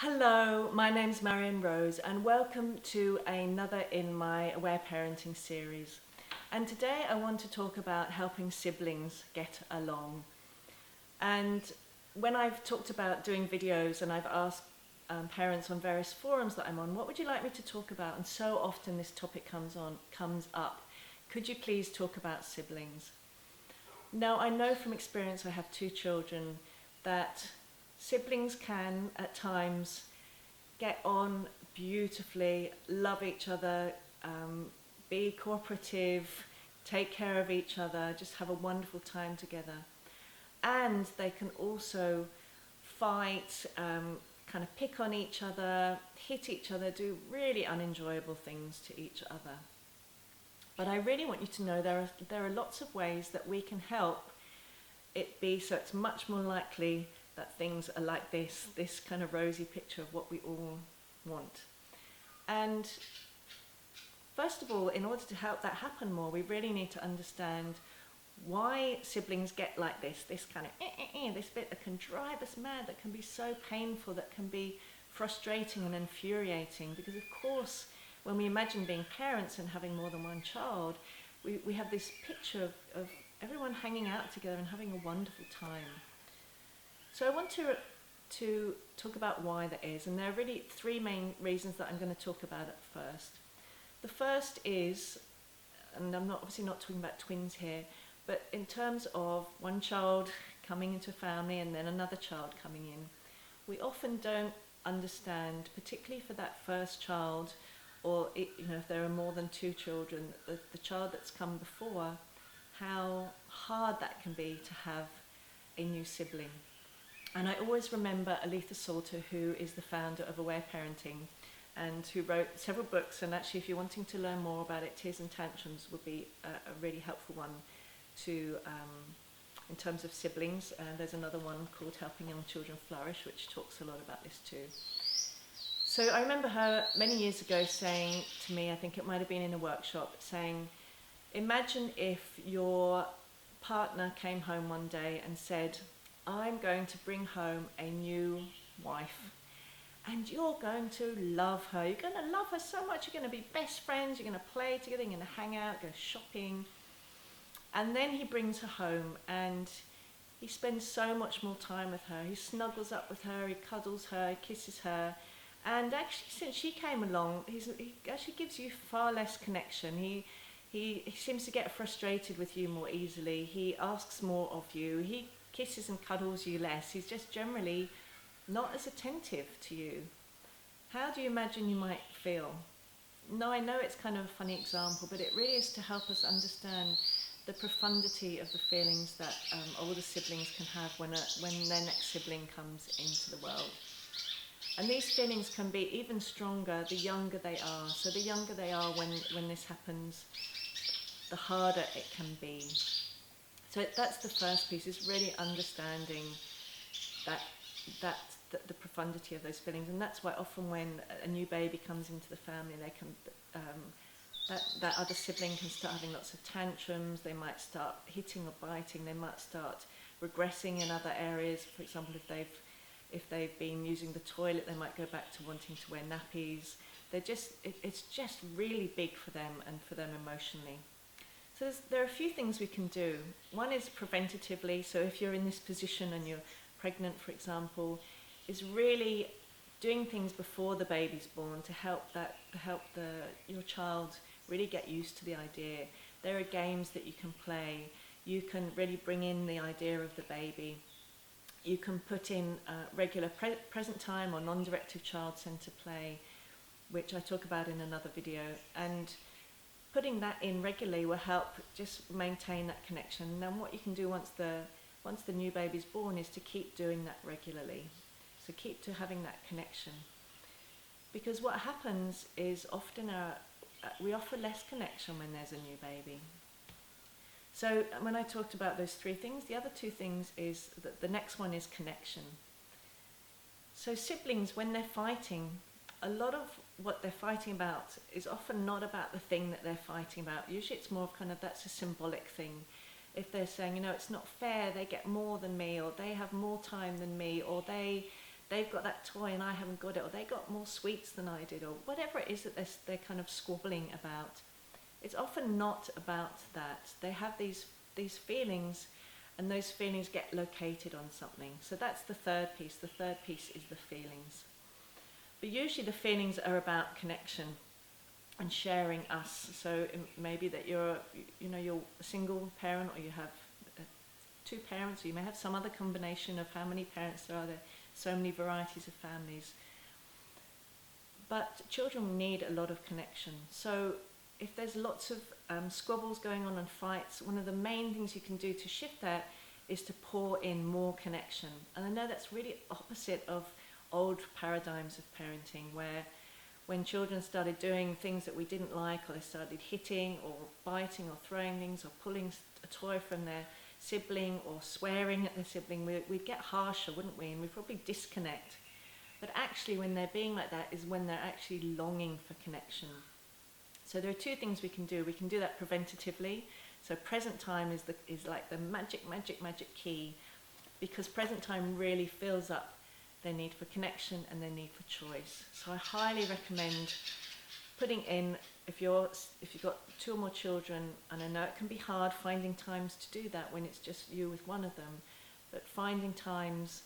Hello, my name's Marion Rose and welcome to another in my Aware Parenting series. And today I want to talk about helping siblings get along. And when I've talked about doing videos and I've asked parents on various forums that I'm on, what would you like me to talk about? And so often this topic comes up. Could you please talk about siblings? Now I know from experience, I have two children, that siblings can at times get on beautifully, love each other, be cooperative, take care of each other, just have a wonderful time together. And they can also fight, kind of pick on each other, hit each other, do really unenjoyable things to each other. But I really want you to know there are lots of ways that we can help it be so it's much more likely that things are like this kind of rosy picture of what we all want. And first of all, in order to help that happen more, we really need to understand why siblings get like this kind of this bit that can drive us mad, that can be so painful, that can be frustrating and infuriating. Because of course, when we imagine being parents and having more than one child, we have this picture of everyone hanging out together and having a wonderful time. So I want to talk about why that is, and there are really three main reasons that I'm going to talk about at first. The first is, and I'm obviously not talking about twins here, but in terms of one child coming into a family and then another child coming in, we often don't understand, particularly for that first child, or if there are more than two children, the child that's come before, how hard that can be to have a new sibling. And I always remember Aletha Salter, who is the founder of Aware Parenting and who wrote several books, and actually if you're wanting to learn more about it, Tears and Tantrums would be a really helpful one to in terms of siblings. There's another one called Helping Young Children Flourish, which talks a lot about this too. So I remember her many years ago saying to me, I think it might have been in a workshop, saying, imagine if your partner came home one day and said, I'm going to bring home a new wife and you're going to love her. You're going to love her so much. You're going to be best friends. You're going to play together. You're going to hang out, go shopping. And then he brings her home and he spends so much more time with her. He snuggles up with her. He cuddles her. He kisses her. And actually, since she came along, he actually gives you far less connection. He seems to get frustrated with you more easily. He asks more of you. He kisses and cuddles you less. He's just generally not as attentive to you. How do you imagine you might feel? No, I know it's kind of a funny example, but it really is to help us understand the profundity of the feelings that older siblings can have when their next sibling comes into the world. And these feelings can be even stronger the younger they are. So the younger they are when this happens, the harder it can be. So that's the first piece, is really understanding the profundity of those feelings. And that's why often when a new baby comes into the family, they can that other sibling can start having lots of tantrums. They might start hitting or biting. They might start regressing in other areas. For example, if they've been using the toilet, they might go back to wanting to wear nappies. It's just really big for them and for them emotionally. So there are a few things we can do. One is preventatively. So if you're in this position and you're pregnant, for example, is really doing things before the baby's born to help your child really get used to the idea. There are games that you can play. You can really bring in the idea of the baby. You can put in regular present time or non-directive child-centered play, which I talk about in another video. And putting that in regularly will help just maintain that connection. And then what you can do once the new baby's born is to keep doing that regularly. So keep to having that connection. Because what happens is often we offer less connection when there's a new baby. So when I talked about those three things, the other two things is that the next one is connection. So siblings, when they're fighting, a lot of what they're fighting about is often not about the thing that they're fighting about. Usually it's more of kind of, that's a symbolic thing. If they're saying, it's not fair, they get more than me, or they have more time than me, or they they've got that toy and I haven't got it, or they got more sweets than I did, or whatever it is that they're kind of squabbling about. It's often not about that. They have these feelings, and those feelings get located on something. So that's the third piece. The third piece is the feelings. But usually the feelings are about connection and sharing us. So maybe that you're a single parent, or you have two parents, or you may have some other combination of how many parents there are. There so many varieties of families. But children need a lot of connection. So if there's lots of squabbles going on and fights, one of the main things you can do to shift that is to pour in more connection. And I know that's really opposite of old paradigms of parenting, where when children started doing things that we didn't like, or they started hitting or biting or throwing things or pulling a toy from their sibling or swearing at their sibling, we'd get harsher, wouldn't we? And we'd probably disconnect. But actually when they're being like that is when they're actually longing for connection. So there are two things we can do. We can do that preventatively. So present time is like the magic key, because present time really fills up their need for connection and their need for choice. So I highly recommend putting in, if you've got two or more children, and I know it can be hard finding times to do that when it's just you with one of them, but finding times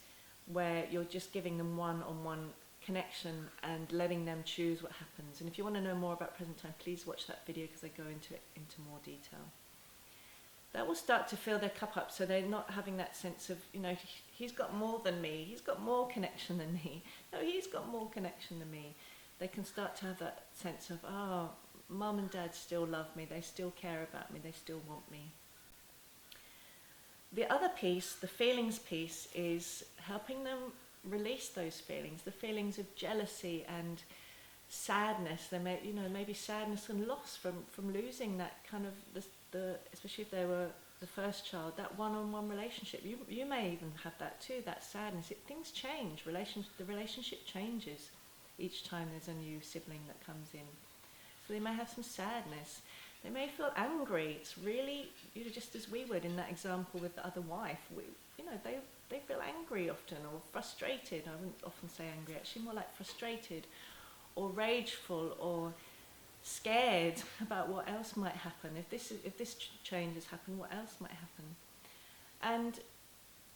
where you're just giving them one-on-one connection and letting them choose what happens. And if you want to know more about present time, please watch that video, because I go into more detail. That will start to fill their cup up, so they're not having that sense of, he's got more than me, he's got more connection than me. No, he's got more connection than me. They can start to have that sense of, mum and dad still love me, they still care about me, they still want me. The other piece, the feelings piece, is helping them release those feelings, the feelings of jealousy and sadness. They may, maybe sadness and loss from losing that kind of especially if they were the first child, that one-on-one relationship. You may even have that too, that sadness. Things change. The relationship changes each time there's a new sibling that comes in. So they may have some sadness. They may feel angry. It's really, just as we would in that example with the other wife. They feel angry often, or frustrated. I wouldn't often say angry, actually more like frustrated, or rageful, or scared about what else might happen. If this change has happened, what else might happen? And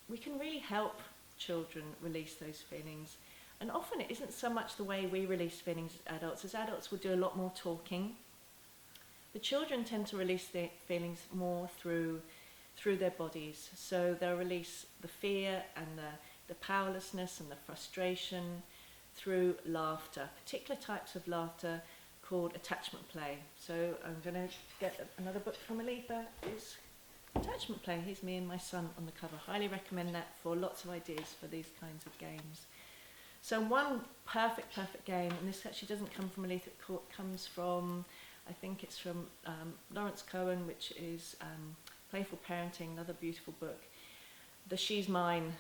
we can really help children release those feelings. And often it isn't so much the way we release feelings as adults. As adults, we'll do a lot more talking. The children tend to release their feelings more through their bodies. So they'll release the fear and the powerlessness and the frustration through laughter, particular types of laughter called attachment play. So I'm going to get another book from Aletha. It's Attachment Play. Here's me and my son on the cover. Highly recommend that for lots of ideas for these kinds of games. So one perfect game, and this actually doesn't come from Aletha, it comes from, I think it's from Lawrence Cohen, which is Playful Parenting, another beautiful book. The She's Mine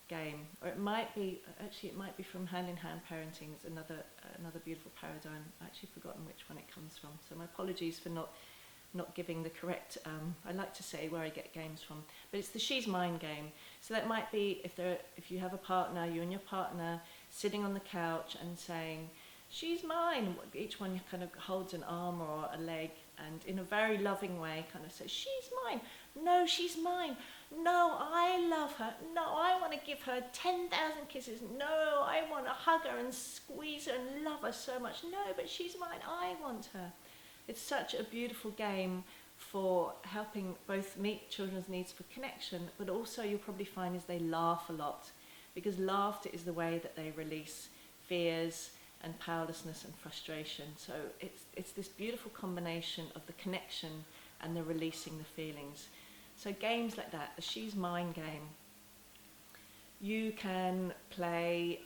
game, or it might be from Hand in Hand Parenting. It's another beautiful paradigm. I've actually forgotten which one it comes from, so my apologies for not giving the correct, I like to say where I get games from, but it's the She's Mine game. So that might be if you have a partner, you and your partner sitting on the couch and saying, she's mine. Each one kind of holds an arm or a leg, and in a very loving way kind of says, she's mine. No, she's mine. No, I love her. No, I want to give her 10,000 kisses. No, I want to hug her and squeeze her and love her so much. No, but she's mine. I want her. It's such a beautiful game for helping both meet children's needs for connection, but also you'll probably find is they laugh a lot, because laughter is the way that they release fears and powerlessness and frustration. So it's this beautiful combination of the connection and the releasing the feelings. So games like that, the She's Mine game. You can play,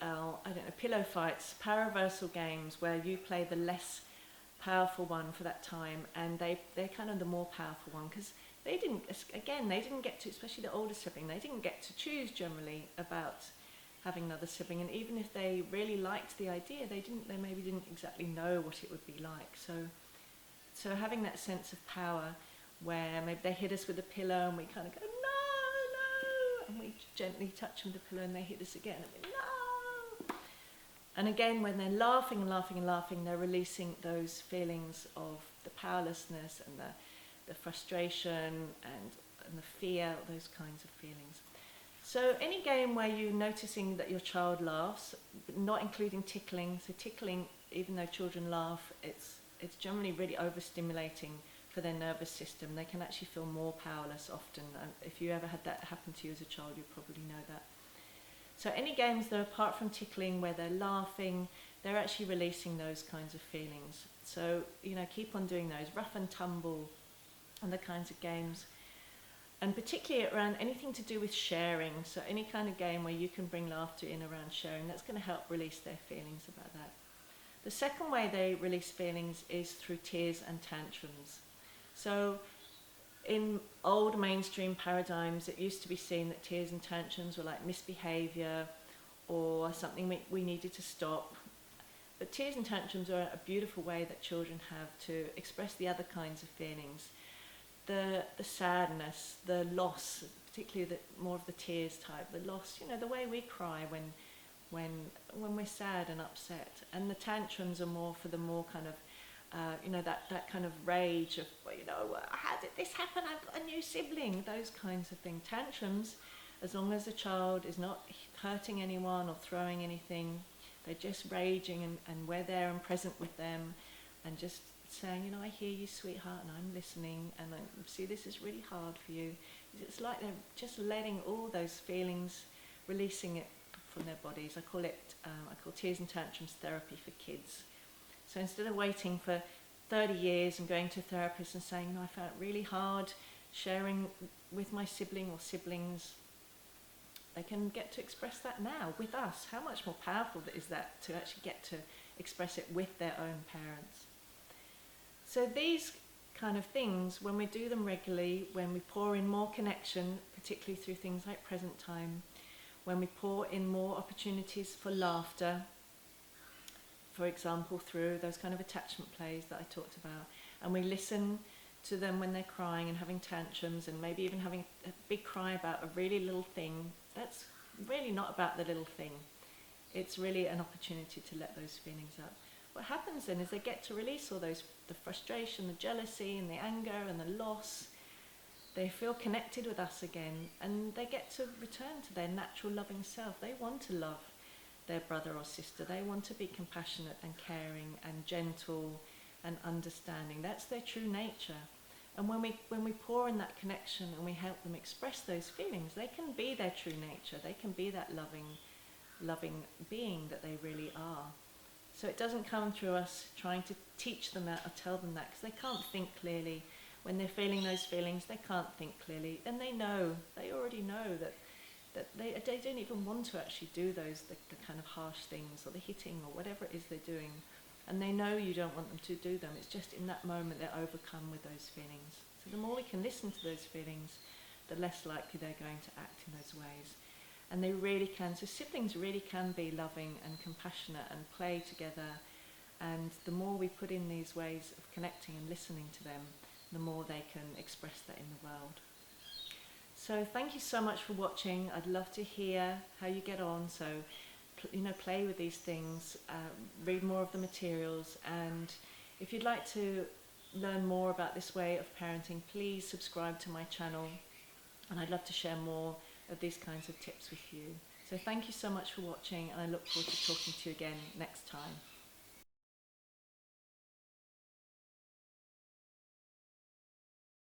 pillow fights, paraversal games where you play the less powerful one for that time, and they're kind of the more powerful one, because they didn't get to, especially the older sibling, they didn't get to choose generally about having another sibling, and even if they really liked the idea, they maybe didn't exactly know what it would be like. So having that sense of power, where maybe they hit us with a pillow and we kind of go, no, and we gently touch them with the pillow and they hit us again and we, no, And again, when they're laughing and laughing and laughing, they're releasing those feelings of the powerlessness and the frustration and the fear, those kinds of feelings. So any game where you're noticing that your child laughs, but not including tickling, so tickling, even though children laugh, it's generally really overstimulating for their nervous system. They can actually feel more powerless often. If you ever had that happen to you as a child, you probably know that. So any games that, apart from tickling, where they're laughing, they're actually releasing those kinds of feelings. So, keep on doing those, rough and tumble, and the kinds of games. And particularly around anything to do with sharing. So any kind of game where you can bring laughter in around sharing, that's going to help release their feelings about that. The second way they release feelings is through tears and tantrums. So in old mainstream paradigms, it used to be seen that tears and tantrums were like misbehaviour or something we needed to stop. But tears and tantrums are a beautiful way that children have to express the other kinds of feelings. The sadness, the loss, particularly more of the tears type, the loss, the way we cry when we're sad and upset. And the tantrums are more for the more kind of that kind of rage of, how did this happen? I've got a new sibling, those kinds of things. Tantrums, as long as the child is not hurting anyone or throwing anything, they're just raging and we're there and present with them and just saying, I hear you, sweetheart, and I'm listening, and I see this is really hard for you. It's like they're just letting all those feelings, releasing it from their bodies. I call tears and tantrums therapy for kids. So instead of waiting for 30 years and going to a therapist and saying, I found it really hard sharing with my sibling or siblings, they can get to express that now with us. How much more powerful is that to actually get to express it with their own parents? So these kind of things, when we do them regularly, when we pour in more connection, particularly through things like present time, when we pour in more opportunities for laughter, for example, through those kind of attachment plays that I talked about, and we listen to them when they're crying and having tantrums and maybe even having a big cry about a really little thing, that's really not about the little thing. It's really an opportunity to let those feelings out. What happens then is they get to release all those, the frustration, the jealousy and the anger and the loss. They feel connected with us again and they get to return to their natural loving self. They want to love their brother or sister. They want to be compassionate and caring and gentle and understanding. That's their true nature. And when we pour in that connection and we help them express those feelings, they can be their true nature. They can be that loving being that they really are. So it doesn't come through us trying to teach them that or tell them that, because they can't think clearly. When they're feeling those feelings, they can't think clearly. And they already know that they don't even want to actually do the kind of harsh things or the hitting or whatever it is they're doing. And they know you don't want them to do them. It's just in that moment they're overcome with those feelings. So the more we can listen to those feelings, the less likely they're going to act in those ways. And they really can, so siblings really can be loving and compassionate and play together. And the more we put in these ways of connecting and listening to them, the more they can express that in the world. So thank you so much for watching. I'd love to hear how you get on. So, play with these things, read more of the materials. And if you'd like to learn more about this way of parenting, please subscribe to my channel. And I'd love to share more of these kinds of tips with you. So thank you so much for watching, and I look forward to talking to you again next time.